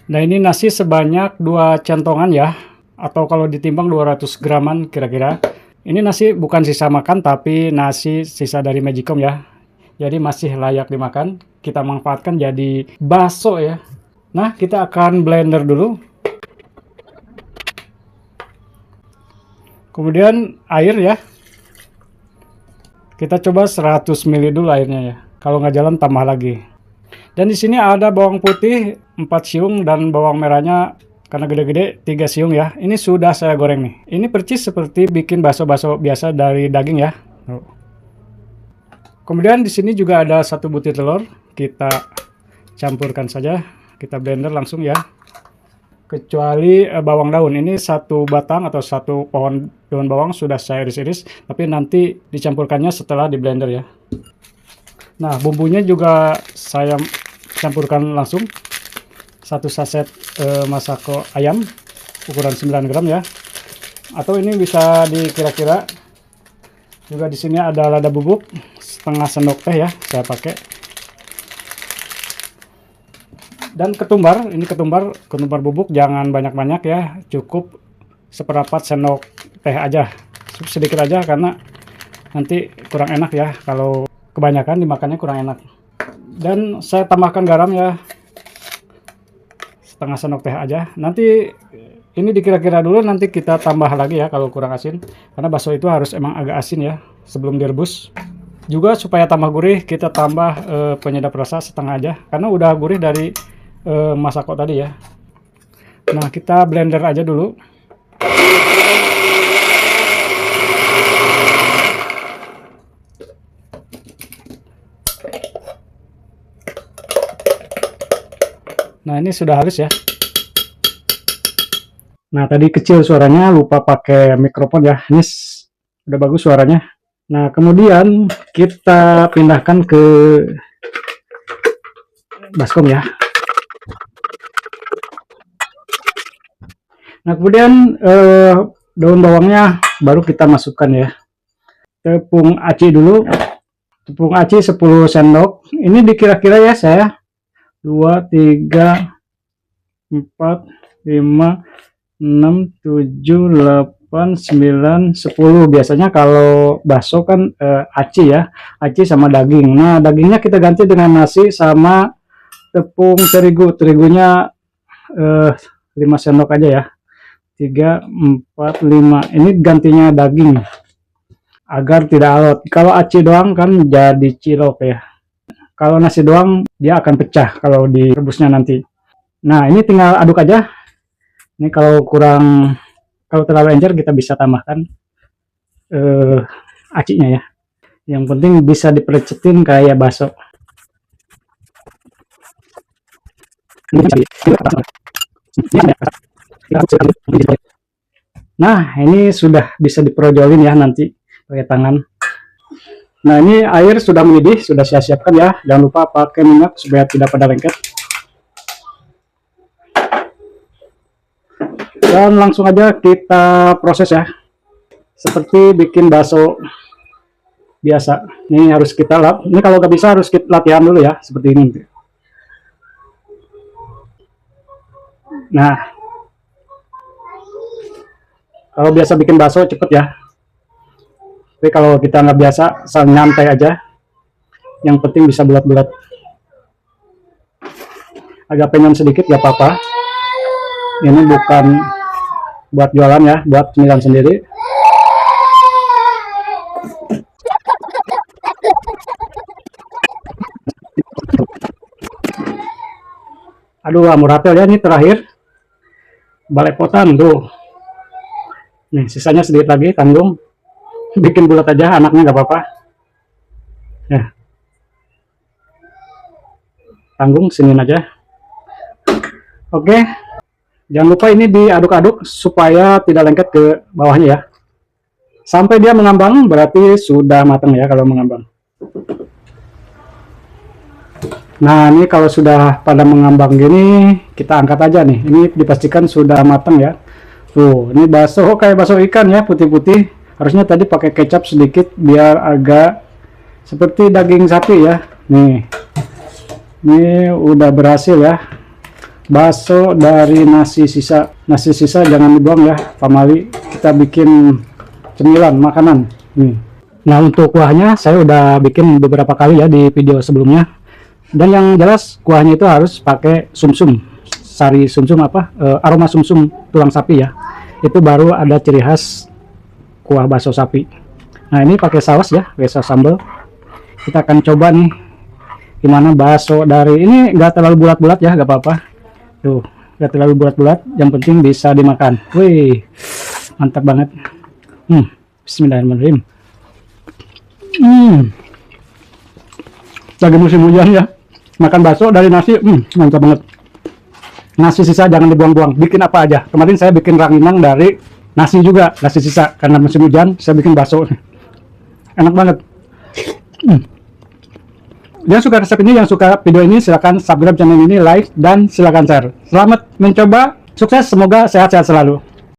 Nah, ini nasi sebanyak 2 centongan ya, atau kalau ditimbang 200 graman kira-kira. Ini nasi bukan sisa makan, tapi nasi sisa dari Magicom ya. Jadi masih layak dimakan. Kita manfaatkan jadi bakso ya. Nah, kita akan blender dulu. Kemudian air ya. Kita coba 100 ml dulu airnya ya. Kalau nggak jalan tambah lagi. Dan di sini ada bawang putih 4 siung dan bawang merahnya karena gede-gede 3 siung ya. Ini sudah saya goreng nih. Ini percis seperti bikin bakso-bakso biasa dari daging ya. Kemudian di sini juga ada 1 butir telur. Kita campurkan saja. Kita blender langsung ya. Kecuali bawang daun, ini 1 batang atau 1 pohon daun bawang sudah saya iris-iris, tapi nanti dicampurkannya setelah di blender ya. Nah, bumbunya juga saya campurkan langsung. 1 saset masako ayam ukuran 9 gram ya. Atau ini bisa dikira-kira. Juga di sini ada lada bubuk setengah sendok teh ya, saya pakai. Dan ketumbar, ini ketumbar bubuk jangan banyak-banyak ya, cukup seperempat sendok teh aja, sedikit aja karena nanti kurang enak ya, kalau kebanyakan dimakannya kurang enak. Dan saya tambahkan garam ya, setengah sendok teh aja. Nanti ini dikira-kira dulu, nanti kita tambah lagi ya kalau kurang asin, karena bakso itu harus emang agak asin ya sebelum direbus. Juga supaya tambah gurih, kita tambah penyedap rasa setengah aja, karena udah gurih dari masako tadi ya. Nah, kita blender aja dulu. Nah, ini sudah halus ya. Nah, tadi kecil suaranya, lupa pakai mikrofon ya. Ini udah bagus suaranya. Nah, kemudian kita pindahkan ke baskom ya. Nah, kemudian daun bawangnya baru kita masukkan ya. Tepung aci dulu. Tepung aci 10 sendok. Ini dikira-kira ya saya 2, 3, 4, 5, 6, 7, 8, 9, 10. Biasanya kalau bakso kan aci ya. Aci sama daging. Nah, dagingnya kita ganti dengan nasi sama tepung terigu. Terigunya 5 sendok aja ya. 3, 4, 5. Ini gantinya daging agar tidak alot. Kalau aci doang kan jadi cilok ya. Kalau nasi doang dia akan pecah kalau direbusnya nanti. Nah, ini tinggal aduk aja. Ini kalau terlalu encer kita bisa tambahkan acinya ya. Yang penting bisa dipercetin kayak bakso. Nah, ini sudah bisa diperojolin ya nanti pakai tangan. Nah, ini air sudah mendidih, sudah saya siapkan ya. Jangan lupa pakai minyak supaya tidak pada lengket. Dan langsung aja kita proses ya. Seperti bikin bakso biasa. Ini harus kita lap. Ini kalau nggak bisa harus kita latihan dulu ya, seperti ini. Nah, kalau biasa bikin bakso cepet ya. Tapi kalau kita nggak biasa, asal nyantai aja. Yang penting bisa bulat-bulat. Agak pengen sedikit gak apa-apa. Ini bukan buat jualan ya, buat cemilan sendiri. Aduh, amuratel ya, ini terakhir. Balepotan tuh. Nih, sisanya sedikit lagi, tanggung. Bikin bulat aja, anaknya nggak apa-apa. Ya. Tanggung, sinin aja. Oke. Jangan lupa ini diaduk-aduk supaya tidak lengket ke bawahnya ya. Sampai dia mengambang, berarti sudah matang ya kalau mengambang. Nah, ini kalau sudah pada mengambang gini, kita angkat aja nih. Ini dipastikan sudah matang ya. Tuh, ini bakso kayak bakso ikan ya, putih-putih. Harusnya tadi pakai kecap sedikit biar agak seperti daging sapi ya. Nih. Ini udah berhasil ya. bakso dari nasi sisa. Nasi sisa jangan dibuang ya, pamali. Kita bikin cemilan makanan. Nah, untuk kuahnya saya udah bikin beberapa kali ya di video sebelumnya. Dan yang jelas kuahnya itu harus pakai sumsum, sari sumsum aroma sumsum tulang sapi ya. Itu baru ada ciri khas kuah bakso sapi. Nah, ini pakai saus ya, saus sambal. Kita akan coba nih gimana bakso dari ini, nggak terlalu bulat-bulat ya, nggak apa-apa. Tuh, nggak terlalu bulat-bulat, yang penting bisa dimakan. Wih, mantap banget. Bismillahirrahmanirrahim. Lagi musim hujan ya, makan bakso dari nasi, mantap banget. Nasi sisa jangan dibuang-buang, bikin apa aja. Kemarin saya bikin ranginang dari nasi juga, nasi sisa, karena musim hujan saya bikin bakso. Enak banget. Yang suka resep ini, yang suka video ini, silahkan subscribe channel ini, like, dan silahkan share. Selamat mencoba, sukses, semoga sehat-sehat selalu.